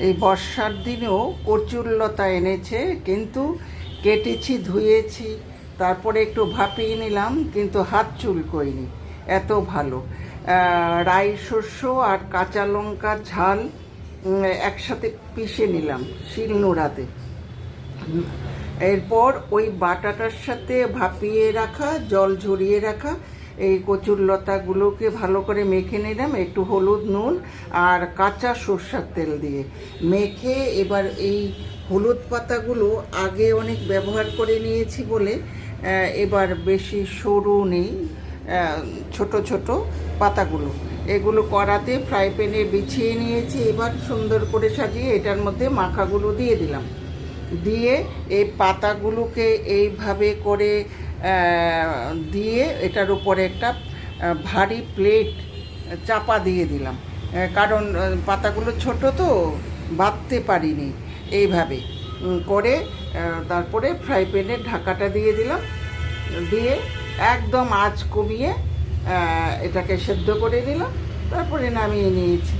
এই বর্ষার দিনেও কচুরলতা এনেছে, কিন্তু কেটেছি, ধুয়েছি, তারপরে একটু ভাপিয়ে নিলাম, কিন্তু হাত চুলকোয়নি, এত ভালো। রাই শস্য আর কাঁচা লঙ্কার ঝাল একসাথে পিষে নিলাম শিলনোড়াতে। এরপর ওই বাটাটার সাথে ভাপিয়ে রাখা, জল ঝরিয়ে রাখা এই কচুরলতাগুলোকে ভালো করে মেখে নিলাম, একটু হলুদ, নুন আর কাঁচা সর্ষের তেল দিয়ে মেখে। এবার এই হলুদ পাতাগুলো আগে অনেক ব্যবহার করে নিয়েছি বলে এবার বেশি সরু নেই, ছোট ছোট পাতাগুলো, এগুলো কড়াতে ফ্রাই প্যানে বিছিয়ে নিয়েছি। এবার সুন্দর করে সাজিয়ে এটার মধ্যে মাখাগুলো দিয়ে দিলাম, দিয়ে এই পাতাগুলোকে এইভাবে করে দিয়ে এটার উপরে একটা ভারী প্লেট চাপা দিয়ে দিলাম, কারণ পাতাগুলো ছোট তো বাঁধতে পারিনি। এইভাবে করে তারপরে ফ্রাই প্যানের ঢাকাটা দিয়ে দিলাম, দিয়ে একদম আঁচ কমিয়ে এটাকে সেদ্ধ করে নিলাম, তারপরে নামিয়ে নিয়েছি।